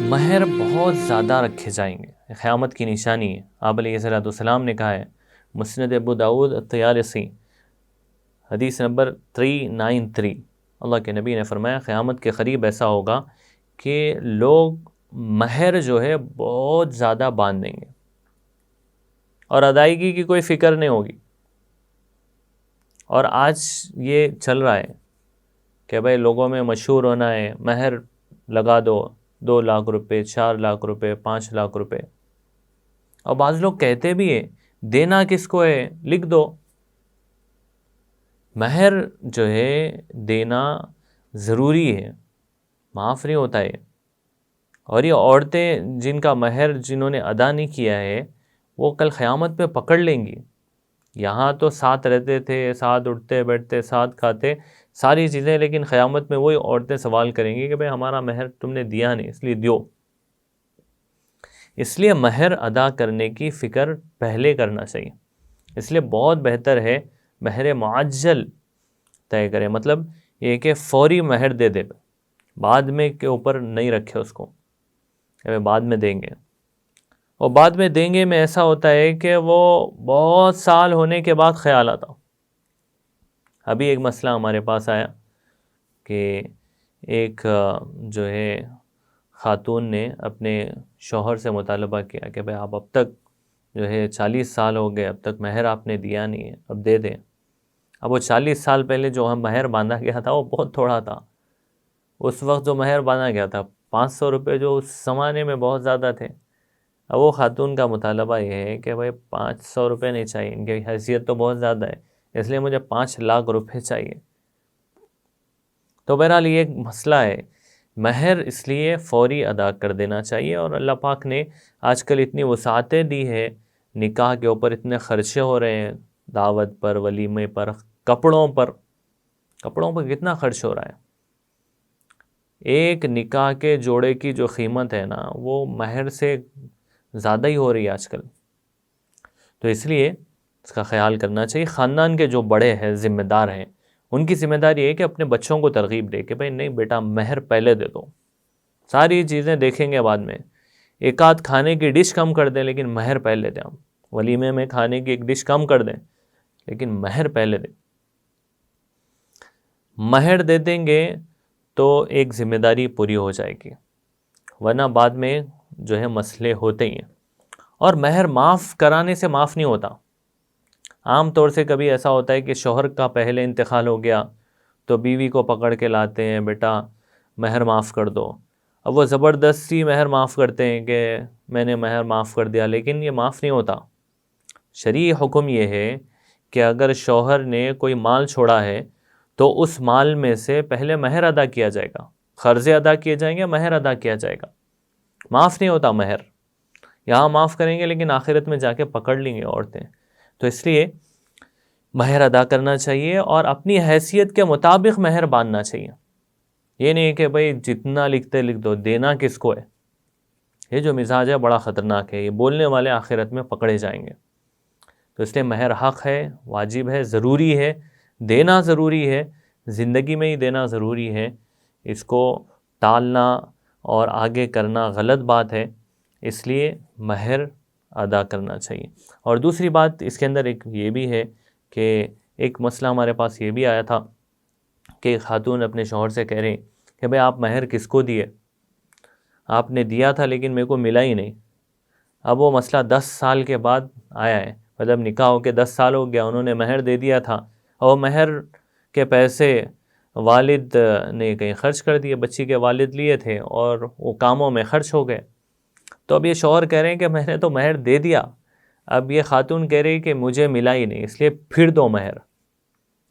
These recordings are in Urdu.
مہر بہت زیادہ رکھے جائیں گے، قیامت کی نشانی ہے۔ آپ علیہ الصلوۃ والسلام نے کہا ہے، مسند ابو داؤد الطیالسی حدیث نمبر 393، اللہ کے نبی نے فرمایا قیامت کے قریب ایسا ہوگا کہ لوگ مہر جو ہے بہت زیادہ باندھ دیں گے اور ادائیگی کی کوئی فکر نہیں ہوگی۔ اور آج یہ چل رہا ہے کہ بھائی لوگوں میں مشہور ہونا ہے، مہر لگا دو، 2 لاکھ روپے، 4 لاکھ روپے، 5 لاکھ روپے۔ اور بعض لوگ کہتے بھی ہیں دینا کس کو ہے، لکھ دو۔ مہر جو ہے دینا ضروری ہے، معاف نہیں ہوتا ہے۔ اور یہ عورتیں جن کا مہر جنہوں نے ادا نہیں کیا ہے وہ کل قیامت پہ پکڑ لیں گی۔ یہاں تو ساتھ رہتے تھے، ساتھ اٹھتے بیٹھتے، ساتھ کھاتے، ساری چیزیں، لیکن قیامت میں وہی عورتیں سوال کریں گی کہ بھئی ہمارا مہر تم نے دیا نہیں، اس لیے دیو۔ اس لیے مہر ادا کرنے کی فکر پہلے کرنا چاہیے۔ اس لیے بہت بہتر ہے مہر معجل طے کرے، مطلب یہ کہ فوری مہر دے دے، بعد میں کے اوپر نہیں رکھے اس کو کہ بعد میں دیں گے۔ اور بعد میں دیں گے میں ایسا ہوتا ہے کہ وہ بہت سال ہونے کے بعد خیال آتا۔ ابھی ایک مسئلہ ہمارے پاس آیا کہ ایک جو ہے خاتون نے اپنے شوہر سے مطالبہ کیا کہ بھئی آپ اب تک جو ہے 40 سال ہو گئے، اب تک مہر آپ نے دیا نہیں ہے، اب دے دیں۔ اب وہ 40 سال پہلے جو ہم مہر باندھا گیا تھا وہ بہت تھوڑا تھا۔ اس وقت جو مہر باندھا گیا تھا 500 روپے، جو اس زمانے میں بہت زیادہ تھے۔ اب وہ خاتون کا مطالبہ یہ ہے کہ بھئی 500 روپے نہیں چاہیے، ان کی حیثیت تو بہت زیادہ ہے، اس لیے مجھے 5 لاکھ روپے چاہیے۔ تو بہرحال یہ ایک مسئلہ ہے، مہر اس لیے فوری ادا کر دینا چاہیے۔ اور اللہ پاک نے آج کل اتنی وسعتیں دی ہے، نکاح کے اوپر اتنے خرچے ہو رہے ہیں، دعوت پر، ولیمے پر، کپڑوں پر کتنا خرچ ہو رہا ہے۔ ایک نکاح کے جوڑے کی جو قیمت ہے نا وہ مہر سے زیادہ ہی ہو رہی ہے آج کل۔ تو اس لیے اس کا خیال کرنا چاہیے۔ خاندان کے جو بڑے ہیں، ذمہ دار ہیں، ان کی ذمہ داری ہے کہ اپنے بچوں کو ترغیب دے کہ بھئی نہیں بیٹا مہر پہلے دے دو، ساری چیزیں دیکھیں گے بعد میں، ایک آدھ کھانے کی ڈش کم کر دیں لیکن مہر پہلے دیں۔ ہم ولیمے میں کھانے کی ایک ڈش کم کر دیں لیکن مہر پہلے دیں۔ مہر دے دیں گے تو ایک ذمہ داری پوری ہو جائے گی، ورنہ بعد میں جو ہے مسئلے ہوتے ہی ہیں۔ اور مہر معاف کرانے سے معاف نہیں ہوتا۔ عام طور سے کبھی ایسا ہوتا ہے کہ شوہر کا پہلے انتقال ہو گیا تو بیوی کو پکڑ کے لاتے ہیں، بیٹا مہر معاف کر دو۔ اب وہ زبردستی مہر معاف کرتے ہیں کہ میں نے مہر معاف کر دیا، لیکن یہ معاف نہیں ہوتا۔ شرعی حکم یہ ہے کہ اگر شوہر نے کوئی مال چھوڑا ہے تو اس مال میں سے پہلے مہر ادا کیا جائے گا، قرضے ادا کیے جائیں گے، مہر ادا کیا جائے گا۔ معاف نہیں ہوتا مہر، یہاں معاف کریں گے لیکن آخرت میں جا کے پکڑ لیں گے عورتیں۔ تو اس لیے مہر ادا کرنا چاہیے اور اپنی حیثیت کے مطابق مہر باندھنا چاہیے۔ یہ نہیں کہ بھئی جتنا لکھتے لکھ دو، دینا کس کو ہے۔ یہ جو مزاج ہے بڑا خطرناک ہے، یہ بولنے والے آخرت میں پکڑے جائیں گے۔ تو اس لیے مہر حق ہے، واجب ہے، ضروری ہے، دینا ضروری ہے، زندگی میں ہی دینا ضروری ہے۔ اس کو ٹالنا اور آگے کرنا غلط بات ہے، اس لیے مہر ادا کرنا چاہیے۔ اور دوسری بات اس کے اندر ایک یہ بھی ہے کہ ایک مسئلہ ہمارے پاس یہ بھی آیا تھا کہ ایک خاتون اپنے شوہر سے کہہ رہی کہ بھئی آپ مہر کس کو دیے، آپ نے دیا تھا لیکن میرے کو ملا ہی نہیں۔ اب وہ مسئلہ 10 سال کے بعد آیا ہے، مطلب نکاح ہو کے 10 سال ہو گیا، انہوں نے مہر دے دیا تھا اور مہر کے پیسے والد نے کہیں خرچ کر دیے، بچی کے والد لیے تھے اور وہ کاموں میں خرچ ہو گئے۔ تو اب یہ شوہر کہہ رہے ہیں کہ میں نے تو مہر دے دیا، اب یہ خاتون کہہ رہی کہ مجھے ملا ہی نہیں، اس لیے پھر دو مہر۔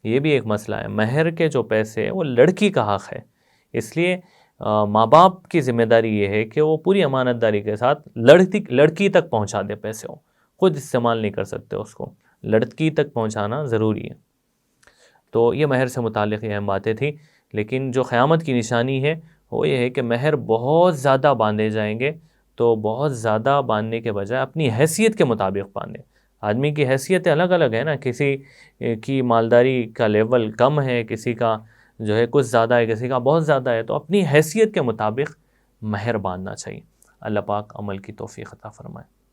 یہ بھی ایک مسئلہ ہے، مہر کے جو پیسے وہ لڑکی کا حق ہے، اس لیے ماں باپ کی ذمہ داری یہ ہے کہ وہ پوری امانت داری کے ساتھ لڑکی تک پہنچا دے پیسے، ہو خود استعمال نہیں کر سکتے، اس کو لڑکی تک پہنچانا ضروری ہے۔ تو یہ مہر سے متعلق یہ اہم باتیں تھیں، لیکن جو قیامت کی نشانی ہے وہ یہ ہے کہ مہر بہت زیادہ باندھے جائیں گے، تو بہت زیادہ باندھنے کے بجائے اپنی حیثیت کے مطابق باندھیں۔ آدمی کی حیثیتیں الگ الگ ہیں نا، کسی کی مالداری کا لیول کم ہے، کسی کا جو ہے کچھ زیادہ ہے، کسی کا بہت زیادہ ہے، تو اپنی حیثیت کے مطابق مہر باندھنا چاہیے۔ اللہ پاک عمل کی توفیق عطا فرمائے۔